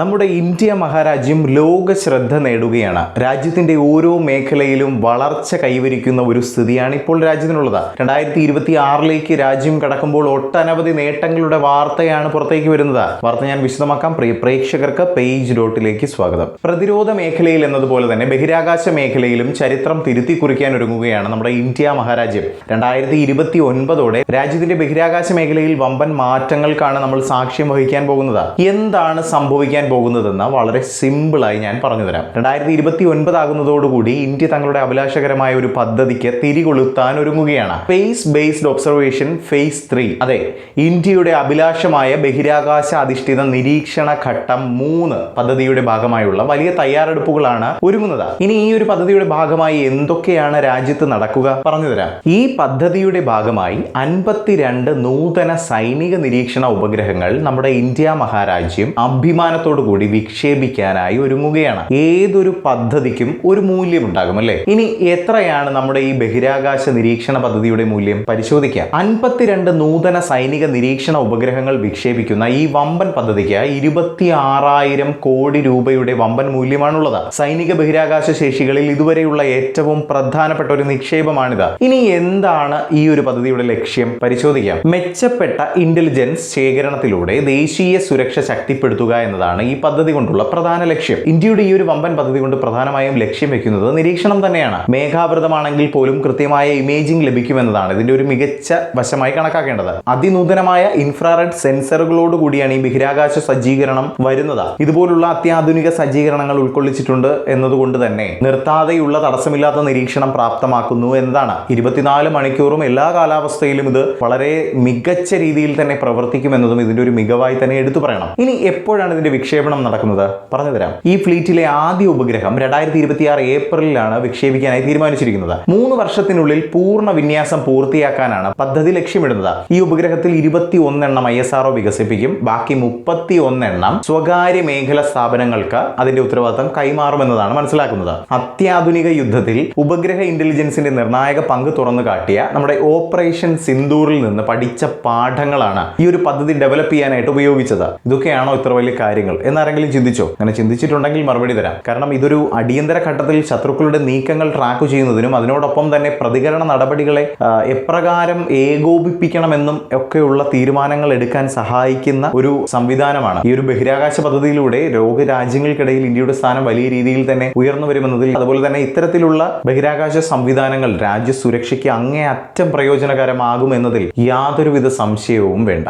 നമ്മുടെ ഇന്ത്യ മഹാരാജ്യം ലോക ശ്രദ്ധ നേടുകയാണ്. രാജ്യത്തിന്റെ ഓരോ മേഖലയിലും വളർച്ച കൈവരിക്കുന്ന ഒരു സ്ഥിതിയാണ് ഇപ്പോൾ രാജ്യത്തിനുള്ളത്. 2026 രാജ്യം കടക്കുമ്പോൾ ഒട്ടനവധി നേട്ടങ്ങളുടെ വാർത്തയാണ് പുറത്തേക്ക് വരുന്നത്. വാർത്ത ഞാൻ വിശദമാക്കാം. പ്രിയ പ്രേക്ഷകർക്ക് പേജ് ഡോട്ടിലേക്ക് സ്വാഗതം. പ്രതിരോധ മേഖലയിൽ എന്നതുപോലെ തന്നെ ബഹിരാകാശ മേഖലയിലും ചരിത്രം തിരുത്തി കുറിക്കാൻ ഒരുങ്ങുകയാണ് നമ്മുടെ ഇന്ത്യ മഹാരാജ്യം. 2029 രാജ്യത്തിന്റെ ബഹിരാകാശ മേഖലയിൽ വമ്പൻ മാറ്റങ്ങൾക്കാണ് നമ്മൾ സാക്ഷ്യം വഹിക്കാൻ പോകുന്നത്. എന്താണ് സംഭവിക്കാൻ പോകുന്നതെന്ന് വളരെ സിമ്പിളായി ഞാൻ പറഞ്ഞുതരാം. 2029 ആകുന്നതോടുകൂടി ഇന്ത്യ തങ്ങളുടെ അഭിലാഷകരമായ ഒരു പദ്ധതിക്ക് തിരികൊളുത്താൻ ഒരുങ്ങുകയാണ്. Space based observation phase 3. അതെ, ഇന്ത്യയുടെ അഭിലാഷമായ ബഹിരാകാശ അധിഷ്ഠിത നിരീക്ഷണ ഘട്ടം 3 പദ്ധതിയുടെ ഭാഗമായുള്ള വലിയ തയ്യാറെടുപ്പുകളാണ് ഒരുങ്ങുന്നത്. ഇനി ഈ ഒരു പദ്ധതിയുടെ ഭാഗമായി എന്തൊക്കെയാണ് രാജ്യത്ത് നടക്കുക പറഞ്ഞുതരാം. ഈ പദ്ധതിയുടെ ഭാഗമായി 52 നൂതന സൈനിക നിരീക്ഷണ ഉപഗ്രഹങ്ങൾ നമ്മുടെ ഇന്ത്യ മഹാരാജ്യം അഭിമാനത്തോടു കൂടി വിക്ഷേപിക്കാനായി ഒരുങ്ങുകയാണ്. ഏതൊരു പദ്ധതിക്കും ഒരു മൂല്യം ഉണ്ടാകും അല്ലേ? ഇനി എത്രയാണ് നമ്മുടെ ഈ ബഹിരാകാശ നിരീക്ഷണ പദ്ധതിയുടെ മൂല്യം പരിശോധിക്കാം. 52 നൂതന സൈനിക നിരീക്ഷണ ഉപഗ്രഹങ്ങൾ വിക്ഷേപിക്കുന്ന ഈ വമ്പൻ പദ്ധതിക്ക് 26,000 കോടി രൂപയുടെ വമ്പൻ മൂല്യമാണുള്ളത്. സൈനിക ബഹിരാകാശ ശേഷികളിൽ ഇതുവരെയുള്ള ഏറ്റവും പ്രധാനപ്പെട്ട ഒരു നിക്ഷേപമാണിത്. ഇനി എന്താണ് ഈ ഒരു പദ്ധതിയുടെ ലക്ഷ്യം പരിശോധിക്കാം. മെച്ചപ്പെട്ട ഇന്റലിജൻസ് ശേഖരണത്തിലൂടെ ദേശീയ സുരക്ഷ ശക്തിപ്പെടുത്തുക എന്നതാണ് ഈ പദ്ധതി കൊണ്ടുള്ള പ്രധാന ലക്ഷ്യം. ഇന്ത്യയുടെ ഈ ഒരു വമ്പൻ പദ്ധതി കൊണ്ട് പ്രധാനമായും ലക്ഷ്യം വെക്കുന്നത് നിരീക്ഷണം തന്നെയാണ്. മേഘാവൃതമാണെങ്കിൽ പോലും കൃത്യമായ ഇമേജിംഗ് ലഭിക്കുമെന്നതാണ് ഇതിന്റെ ഒരു മികച്ച വശമായി കണക്കാക്കേണ്ടത്. അതിനൂതനമായ ഇൻഫ്രാറെഡ് സെൻസറുകളോട് കൂടിയാണ് ഈ ബഹിരാകാശ സജ്ജീകരണം വരുന്നത്. ഇതുപോലുള്ള അത്യാധുനിക സജ്ജീകരണങ്ങൾ ഉൾക്കൊള്ളിച്ചിട്ടുണ്ട് എന്നതുകൊണ്ട് തന്നെ നിർത്താതെയുള്ള തടസ്സമില്ലാത്ത നിരീക്ഷണം പ്രാപ്തമാക്കുന്നു എന്നതാണ്. 24 മണിക്കൂറും എല്ലാ കാലാവസ്ഥയിലും ഇത് വളരെ മികച്ച രീതിയിൽ തന്നെ പ്രവർത്തിക്കുമെന്നതും ഇതിന്റെ ഒരു മികവായി തന്നെ എടുത്തു പറയണം. ഇനി എപ്പോഴാണ് ഇതിന്റെ വിക്ഷേപണം നടക്കുന്നത് പറഞ്ഞുതരാം. ഈ ഫ്ലീറ്റിലെ ആദ്യ ഉപഗ്രഹം 2026 ഏപ്രിലാണ് വിക്ഷേപിക്കാനായി തീരുമാനിച്ചിരിക്കുന്നത്. 3 വർഷത്തിനുള്ളിൽ പൂർണ്ണ വിന്യാസം പൂർത്തിയാക്കാനാണ് പദ്ധതി ലക്ഷ്യമിടുന്നത്. ഈ ഉപഗ്രഹത്തിൽ 21 എണ്ണം ISRO വികസിപ്പിക്കും. ബാക്കി 31 എണ്ണം സ്വകാര്യ മേഖല സ്ഥാപനങ്ങൾക്ക് അതിന്റെ ഉത്തരവാദിത്തം കൈമാറുമെന്നതാണ് മനസ്സിലാക്കുന്നത്. അത്യാധുനിക യുദ്ധത്തിൽ ഉപഗ്രഹ ഇന്റലിജൻസിന്റെ നിർണായക പങ്ക് തുറന്നു കാട്ടിയ നമ്മുടെ ഓപ്പറേഷൻ സിന്ദൂറിൽ നിന്ന് പഠിച്ച പാഠങ്ങളാണ് ഈ ഒരു പദ്ധതി ഡെവലപ്പ് ചെയ്യാനായിട്ട് ഉപയോഗിച്ചത്. ഇതൊക്കെയാണോ ഇത്ര വലിയ കാര്യങ്ങൾ എന്നാരെങ്കിലും ചിന്തിച്ചോ? അങ്ങനെ ചിന്തിച്ചിട്ടുണ്ടെങ്കിൽ മറുപടി തരാം. കാരണം ഇതൊരു അടിയന്തര ഘട്ടത്തിൽ ശത്രുക്കളുടെ നീക്കങ്ങൾ ട്രാക്ക് ചെയ്യുന്നതിനും അതിനോടൊപ്പം തന്നെ പ്രതികരണ നടപടികളെ എപ്രകാരം ഏകോപിപ്പിക്കണമെന്നും ഒക്കെയുള്ള തീരുമാനങ്ങൾ എടുക്കാൻ സഹായിക്കുന്ന ഒരു സംവിധാനമാണ്. ഈ ഒരു ബഹിരാകാശ പദ്ധതിയിലൂടെ ലോകരാജ്യങ്ങൾക്കിടയിൽ ഇന്ത്യയുടെ സ്ഥാനം വലിയ രീതിയിൽ തന്നെ ഉയർന്നു വരുമെന്നതിൽ, അതുപോലെ തന്നെ ഇത്തരത്തിലുള്ള ബഹിരാകാശ സംവിധാനങ്ങൾ രാജ്യ സുരക്ഷയ്ക്ക് അങ്ങേയറ്റം പ്രയോജനകരമാകുമെന്നതിൽ യാതൊരുവിധ സംശയവും വേണ്ട.